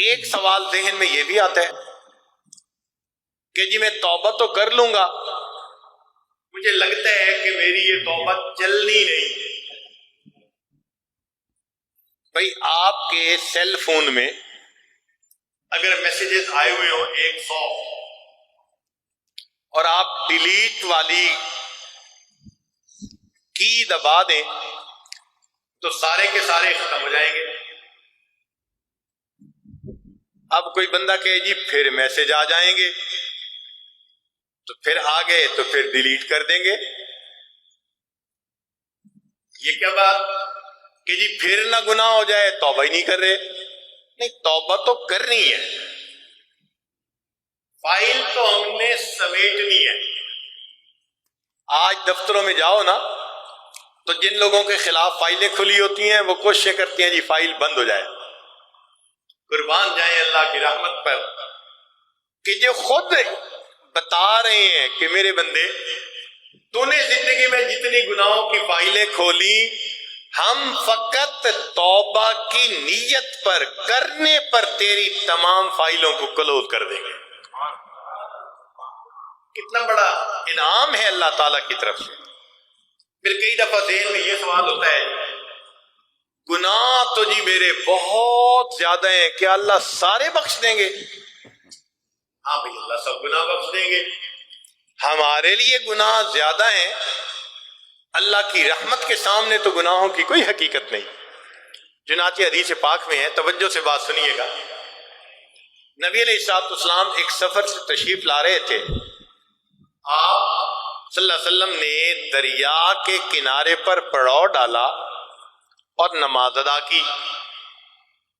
ایک سوال ذہن میں یہ بھی آتا ہے کہ جی میں توبہ تو کر لوں گا، مجھے لگتا ہے کہ میری یہ توبہ چلنی نہیں ہے۔ بھائی آپ کے سیل فون میں اگر میسیجز آئے ہوئے ہوں 100 اور آپ ڈیلیٹ والی کی دبا دیں تو سارے کے سارے ختم ہو جائیں گے۔ اب کوئی بندہ کہے جی پھر میسج آ جائیں گے، تو پھر آ گئے تو پھر ڈیلیٹ کر دیں گے۔ یہ کیا بات کہ جی پھر نہ گناہ ہو جائے، توبہ ہی نہیں کر رہے؟ نہیں، توبہ تو کرنی ہے، فائل تو ہم نے سمیٹنی ہے۔ آج دفتروں میں جاؤ نا تو جن لوگوں کے خلاف فائلیں کھلی ہوتی ہیں وہ کوششیں کرتی ہیں جی فائل بند ہو جائے۔ قربان جائیں اللہ کی رحمت پر کہ جو خود بتا رہے ہیں کہ میرے بندے تو نے زندگی میں جتنی گناہوں کی فائلیں کھولی، ہم فقط توبہ کی نیت پر کرنے پر تیری تمام فائلوں کو کلوز کر دیں گے۔ کتنا بڑا انعام ہے اللہ تعالیٰ کی طرف سے۔ پھر کئی دفعہ ذہن میں یہ سوال ہوتا ہے گناہ تو جی میرے بہت زیادہ ہیں، کیا اللہ سارے بخش دیں گے؟ ہاں بھائی، اللہ سب گناہ بخش دیں گے۔ ہمارے لیے گناہ زیادہ ہیں، اللہ کی رحمت کے سامنے تو گناہوں کی کوئی حقیقت نہیں۔ چنانچہ حدیث پاک میں ہے، توجہ سے بات سنیے گا۔ نبی علیہ الصلوۃ والسلام ایک سفر سے تشریف لا رہے تھے، آپ صلی اللہ علیہ وسلم نے دریا کے کنارے پر پڑاؤ ڈالا اور نماز ادا کی۔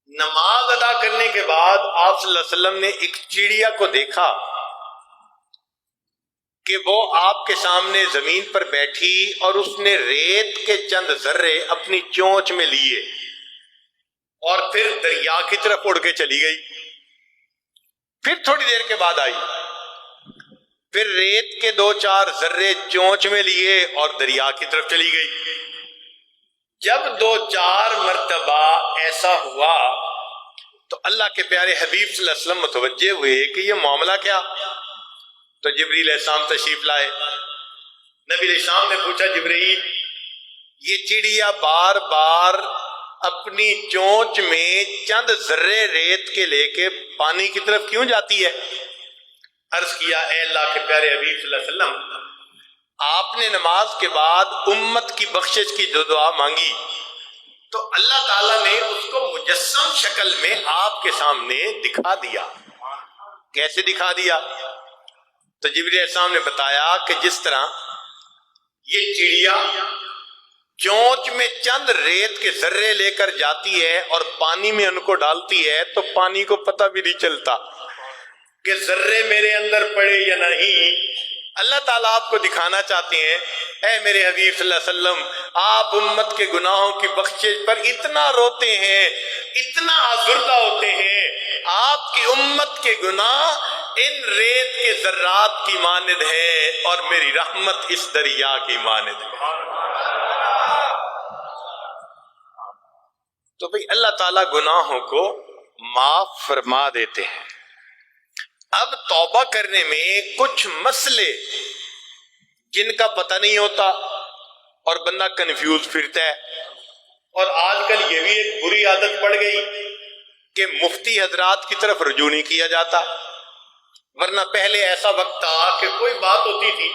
نماز ادا کرنے کے بعد آپ صلی اللہ علیہ وسلم نے ایک چڑیا کو دیکھا کہ وہ آپ کے سامنے زمین پر بیٹھی اور اس نے ریت کے چند ذرے اپنی چونچ میں لیے اور پھر دریا کی طرف اڑ کے چلی گئی۔ پھر تھوڑی دیر کے بعد آئی، پھر ریت کے 2-4 ذرے چونچ میں لیے اور دریا کی طرف چلی گئی۔ جب 2-4 مرتبہ ایسا ہوا تو اللہ کے پیارے حبیب صلی اللہ علیہ وسلم متوجہ ہوئے کہ یہ معاملہ کیا؟ تو جبریل علیہ السلام تشریف لائے۔ نبی علیہ السلام نے پوچھا جبریل، یہ چڑیا بار بار اپنی چونچ میں چند ذرے ریت کے لے کے پانی کی طرف کیوں جاتی ہے؟ عرض کیا، اے اللہ کے پیارے حبیب صلی اللہ علیہ وسلم، آپ نے نماز کے بعد امت کی بخشش کی جو دعا مانگی تو اللہ تعالیٰ نے اس کو مجسم شکل میں آپ کے سامنے دکھا دیا۔ کیسے دکھا دیا؟ تو جبریل علیہ السلام نے بتایا کہ جس طرح یہ چڑیا چونچ میں چند ریت کے ذرے لے کر جاتی ہے اور پانی میں ان کو ڈالتی ہے تو پانی کو پتہ بھی نہیں چلتا کہ ذرے میرے اندر پڑے یا نہیں۔ اللہ تعالیٰ آپ کو دکھانا چاہتے ہیں، اے میرے حبیب صلی اللہ علیہ وسلم، آپ امت کے گناہوں کی بخشش پر اتنا روتے ہیں، اتنا آزردہ ہوتے ہیں، آپ کی امت کے گناہ ان ریت کے ذرات کی مانند ہے اور میری رحمت اس دریا کی مانند ہے۔ تو بھئی اللہ تعالیٰ گناہوں کو معاف فرما دیتے ہیں۔ اب توبہ کرنے میں کچھ مسئلے جن کا پتہ نہیں ہوتا اور بندہ کنفیوز پھرتا ہے، اور آج کل یہ بھی ایک بری عادت پڑ گئی کہ مفتی حضرات کی طرف رجوع نہیں کیا جاتا، ورنہ پہلے ایسا وقت تھا کہ کوئی بات ہوتی تھی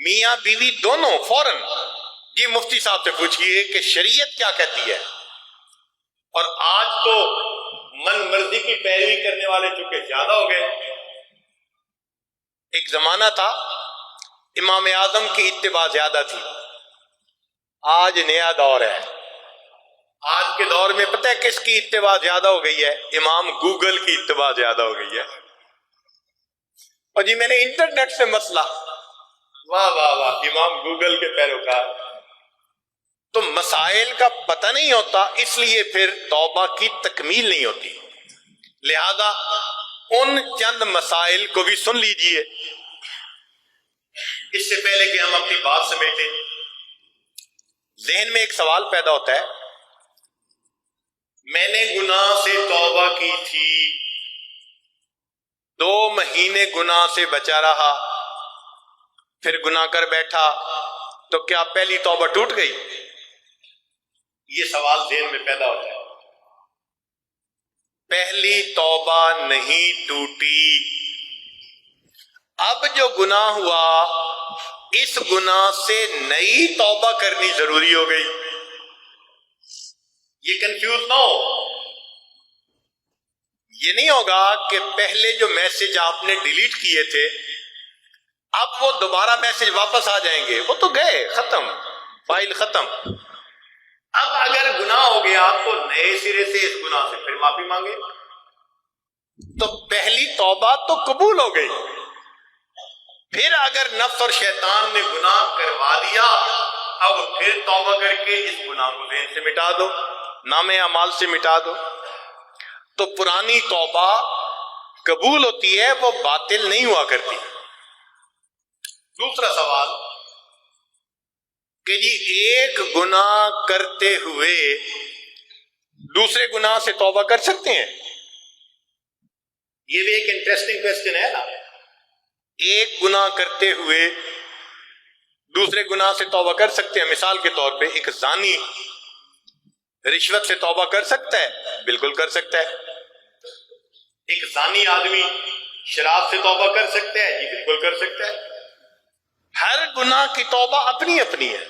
میاں بیوی دونوں فوراً جی مفتی صاحب سے پوچھئے کہ شریعت کیا کہتی ہے۔ اور آج تو من مرضی کی پیروی کرنے والے چونکہ زیادہ ہو گئے۔ ایک زمانہ تھا امام اعظم کی اتباع زیادہ تھی، آج نیا دور ہے۔ آج کے دور میں پتہ ہے کس کی اتباع زیادہ ہو گئی ہے؟ امام گوگل کی اتباع زیادہ ہو گئی ہے۔ اور جی میں نے انٹرنیٹ سے مسئلہ، واہ واہ واہ، امام گوگل کے پیروکار۔ تو مسائل کا پتہ نہیں ہوتا، اس لیے پھر توبہ کی تکمیل نہیں ہوتی۔ لہذا ان چند مسائل کو بھی سن لیجئے اس سے پہلے کہ ہم اپنی بات سمیٹیں۔ ذہن میں ایک سوال پیدا ہوتا ہے میں نے گناہ سے توبہ کی تھی، 2 مہینے گناہ سے بچا رہا، پھر گناہ کر بیٹھا، تو کیا پہلی توبہ ٹوٹ گئی؟ یہ سوال ذہن میں پیدا ہوتا ہے۔ پہلی توبہ نہیں ٹوٹی، اب جو گناہ ہوا اس گناہ سے نئی توبہ کرنی ضروری ہو گئی۔ یہ کنفیوز نہ ہو، یہ نہیں ہوگا کہ پہلے جو میسج آپ نے ڈیلیٹ کیے تھے اب وہ دوبارہ میسج واپس آ جائیں گے، وہ تو گئے، ختم، فائل ختم۔ اب اگر گناہ ہو گیا تو نئے سرے سے اس گناہ سے پھر معافی مانگے، تو پہلی توبہ تو قبول ہو گئی۔ پھر اگر نفس اور شیطان نے گناہ کروا دیا، اب پھر توبہ کر کے اس گناہ کو ذہن سے مٹا دو، نام اعمال سے مٹا دو۔ تو پرانی توبہ قبول ہوتی ہے، وہ باطل نہیں ہوا کرتی۔ دوسرا سوال کہ جی ایک گناہ کرتے ہوئے دوسرے گناہ سے توبہ کر سکتے ہیں؟ یہ بھی ایک انٹرسٹنگ کوسچن ہے نا۔ ایک گناہ کرتے ہوئے دوسرے گناہ سے توبہ کر سکتے ہیں؟ مثال کے طور پہ ایک زانی رشوت سے توبہ کر سکتا ہے؟ بالکل کر سکتا ہے۔ ایک زانی آدمی شراب سے توبہ کر سکتا ہے؟ جی بالکل کر سکتا ہے۔ ہر گناہ کی توبہ اپنی اپنی ہے،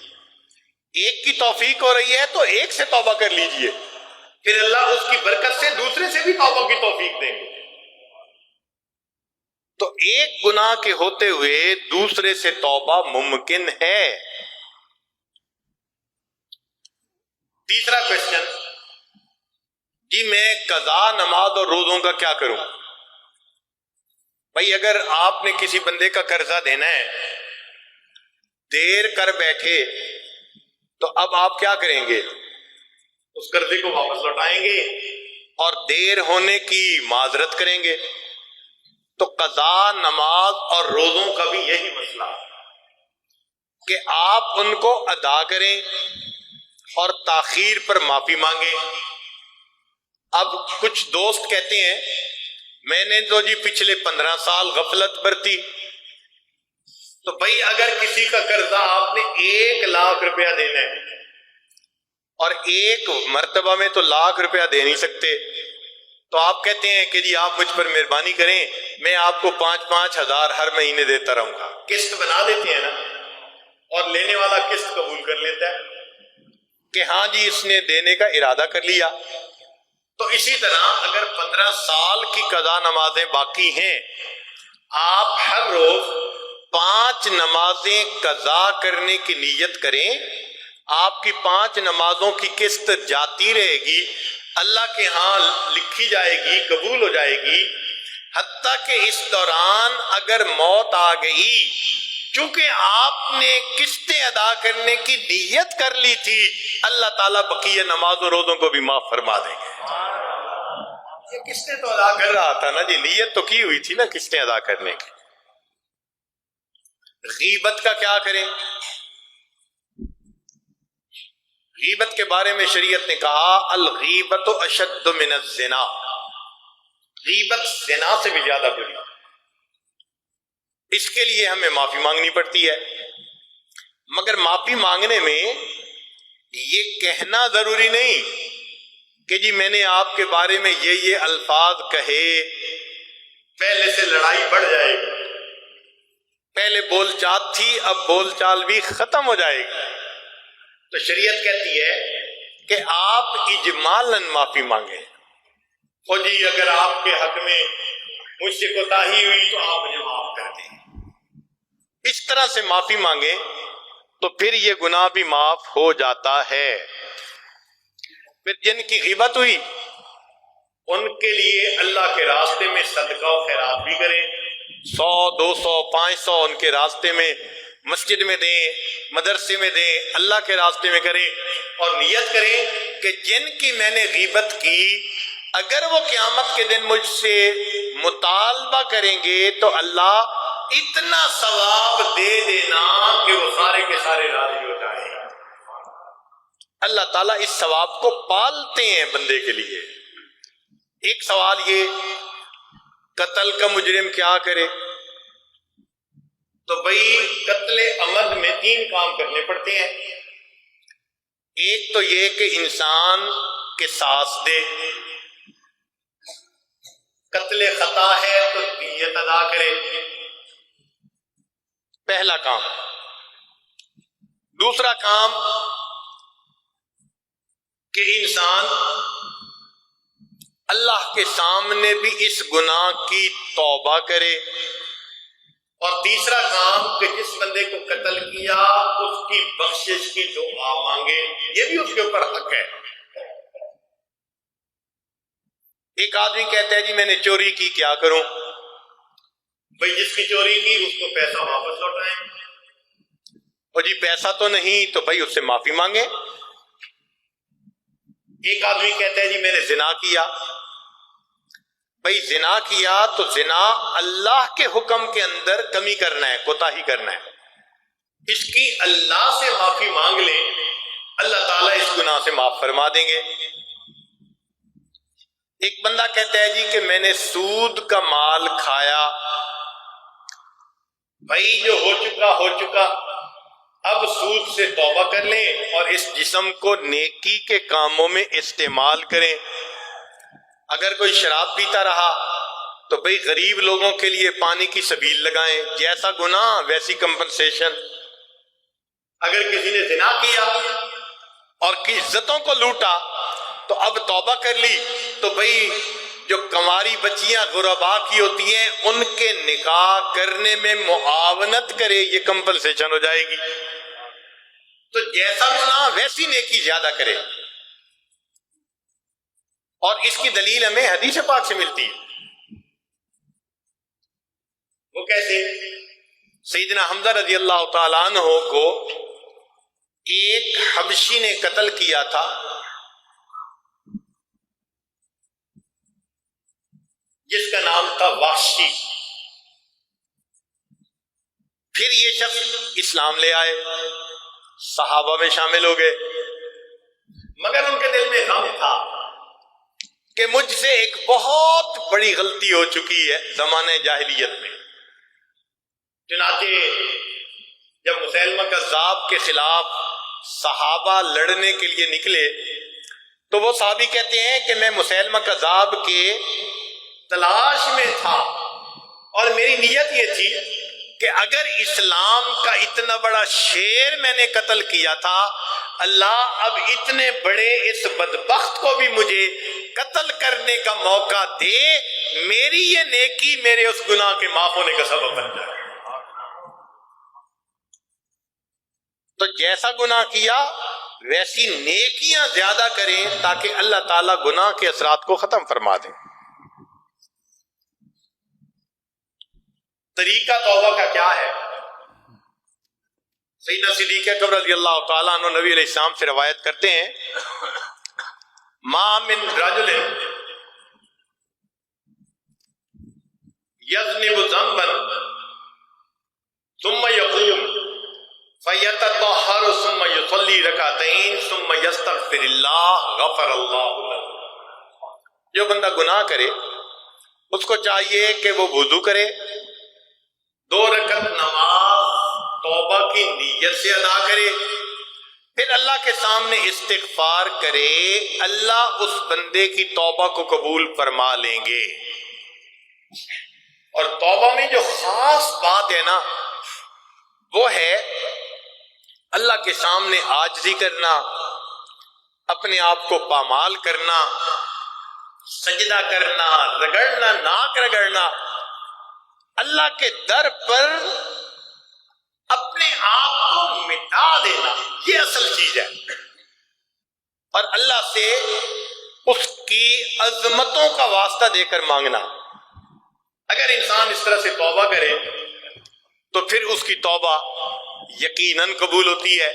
ایک کی توفیق ہو رہی ہے تو ایک سے توبہ کر لیجئے، پھر اللہ اس کی برکت سے دوسرے سے بھی توبہ کی توفیق دیں گے۔ تو ایک گناہ کے ہوتے ہوئے دوسرے سے توبہ ممکن ہے۔ تیسرا کوسچن، جی میں قضا نماز اور روزوں کا کیا کروں؟ بھائی اگر آپ نے کسی بندے کا قرضہ دینا ہے، دیر کر بیٹھے، تو اب آپ کیا کریں گے؟ اس قرضے کو واپس لوٹائیں گے اور دیر ہونے کی معذرت کریں گے۔ تو قضا نماز اور روزوں کا بھی یہی مسئلہ کہ آپ ان کو ادا کریں اور تاخیر پر معافی مانگیں۔ اب کچھ دوست کہتے ہیں میں نے تو جی پچھلے 15 سال غفلت برتی، تو بھائی اگر کسی کا قرضہ آپ نے 1 لاکھ روپیہ دینا ہے اور ایک مرتبہ میں تو 1 لاکھ روپیہ دے نہیں سکتے، تو آپ کہتے ہیں کہ جی آپ مجھ پر مہربانی کریں، میں آپ کو 5-5 ہزار ہر مہینے دیتا رہوں گا۔ قسط بنا دیتے ہیں نا، اور لینے والا قسط قبول کر لیتا ہے کہ ہاں جی اس نے دینے کا ارادہ کر لیا۔ تو اسی طرح اگر 15 سال کی قضا نمازیں باقی ہیں، آپ ہر روز 5 نمازیں قضا کرنے کی نیت کریں، آپ کی 5 نمازوں کی قسط جاتی رہے گی، اللہ کے ہاں لکھی جائے گی، قبول ہو جائے گی، حتیٰ کہ اس دوران اگر موت آ گئی، چونکہ آپ نے قسطیں ادا کرنے کی نیت کر لی تھی، اللہ تعالیٰ بقیہ نماز و روزوں کو بھی معاف فرما دیں گے۔ یہ قسطیں تو ادا کر رہا تھا نا جی، نیت تو کی ہوئی تھی نا قسطیں ادا کرنے کی۔ غیبت کا کیا کریں؟ غیبت کے بارے میں شریعت نے کہا الغیبت اشد من الزنا، غیبت زنا سے بھی زیادہ بری، اس کے لیے ہمیں معافی مانگنی پڑتی ہے۔ مگر معافی مانگنے میں یہ کہنا ضروری نہیں کہ جی میں نے آپ کے بارے میں یہ الفاظ کہے، پہلے سے لڑائی بڑھ جائے گی، پہلے بول چال تھی اب بول چال بھی ختم ہو جائے گی۔ تو شریعت کہتی ہے کہ آپ اجمالاً معافی مانگیں، او جی اگر آپ کے حق میں مجھ سے کوتاہی ہوئی تو آپ مجھے معاف کر دیں، اس طرح سے معافی مانگیں تو پھر یہ گناہ بھی معاف ہو جاتا ہے۔ پھر جن کی غیبت ہوئی ان کے لیے اللہ کے راستے میں صدقہ و خیرات بھی کریں، 100 200 500 ان کے راستے میں مسجد میں دیں، مدرسے میں دیں، اللہ کے راستے میں کریں، اور نیت کریں کہ جن کی میں نے غیبت کی اگر وہ قیامت کے دن مجھ سے مطالبہ کریں گے تو اللہ اتنا ثواب دے دینا کہ وہ سارے کے سارے راضی ہو جائیں۔ اللہ تعالیٰ اس ثواب کو پالتے ہیں بندے کے لیے۔ ایک سوال یہ، قتل کا مجرم کیا کرے؟ تو بھائی قتل عمد میں 3 کام کرنے پڑتے ہیں۔ ایک تو یہ کہ انسان قصاص دے، قتل خطا ہے تو دیت ادا کرے، پہلا کام۔ دوسرا کام کہ انسان اللہ کے سامنے بھی اس گناہ کی توبہ کرے، اور تیسرا کام کہ جس بندے کو قتل کیا اس کی بخشش کی دعا مانگے، یہ بھی اس کے اوپر حق ہے۔ ایک آدمی کہتا ہے جی میں نے چوری کی، کیا کروں؟ بھائی جس کی چوری کی اس کو پیسہ واپس لوٹائیں، اور جی پیسہ تو نہیں تو بھائی اس سے معافی مانگے۔ ایک آدمی کہتا ہے جی میں نے زنا کیا، بھائی زنا کیا تو زنا اللہ کے حکم کے اندر کمی کرنا ہے، کوتاہی کرنا ہے، اس کی اللہ سے معافی مانگ لیں، اللہ تعالیٰ اس گناہ سے معاف فرما دیں گے۔ ایک بندہ کہتا ہے جی کہ میں نے سود کا مال کھایا، بھائی جو ہو چکا، اب سود سے توبہ کر لیں اور اس جسم کو نیکی کے کاموں میں استعمال کریں۔ اگر کوئی شراب پیتا رہا تو بھئی غریب لوگوں کے لیے پانی کی سبیل لگائیں، جیسا گناہ ویسی کمپنسیشن۔ اگر کسی نے زنا کیا اور کی عزتوں کو لوٹا تو اب توبہ کر لی تو بھئی جو کنواری بچیاں غربا کی ہوتی ہیں ان کے نکاح کرنے میں معاونت کرے، یہ کمپنسیشن ہو جائے گی۔ تو جیسا گناہ ویسی نیکی زیادہ کرے، اور اس کی دلیل ہمیں حدیث پاک سے ملتی ہے۔ وہ کیسے؟ سیدنا حمزہ رضی اللہ تعالیٰ عنہ کو ایک حبشی نے قتل کیا تھا، جس کا نام تھا وحشی۔ پھر یہ شخص اسلام لے آئے، صحابہ میں شامل ہو گئے، مگر ان کے دل میں غم تھا کہ مجھ سے ایک بہت بڑی غلطی ہو چکی ہے زمانے جاہلیت میں۔ چنانچہ جب مسیلمہ کذاب کے خلاف صحابہ لڑنے کے لیے نکلے تو وہ صحابی کہتے ہیں کہ میں مسیلمہ کذاب کے تلاش میں تھا، اور میری نیت یہ تھی کہ اگر اسلام کا اتنا بڑا شیر میں نے قتل کیا تھا، اللہ اب اتنے بڑے اس بدبخت کو بھی مجھے قتل کرنے کا موقع دے، میری یہ نیکی میرے اس گناہ کے معاف ہونے کا سبب بن جائے۔ تو جیسا گناہ کیا ویسی نیکیاں زیادہ کریں تاکہ اللہ تعالیٰ گناہ کے اثرات کو ختم فرما دیں۔ طریقہ توبہ کا کیا ہے؟ سیدنا صدیق اکبر رضی اللہ تعالیٰ عنہ نبی علیہ السلام سے روایت کرتے ہیں، ما من رجل یذنب ذنبا ثم یقوم فیتطہر ثم یصلی رکعتین ثم یستغفر اللہ غفر اللہ لہ۔ جو بندہ گناہ کرے اس کو چاہیے کہ وہ وضو کرے، 2 رکعت نماز توبہ کی نیت سے ادا کرے، پھر اللہ کے سامنے استغفار کرے، اللہ اس بندے کی توبہ کو قبول فرما لیں گے۔ اور توبہ میں جو خاص بات ہے نا وہ ہے اللہ کے سامنے عاجزی کرنا، اپنے آپ کو پامال کرنا، سجدہ کرنا، رگڑنا، ناک رگڑنا، اللہ کے در پر اپنے آپ کو مٹا دینا، یہ اصل چیز ہے، اور اللہ سے اس کی عظمتوں کا واسطہ دے کر مانگنا۔ اگر انسان اس طرح سے توبہ کرے تو پھر اس کی توبہ یقیناً قبول ہوتی ہے۔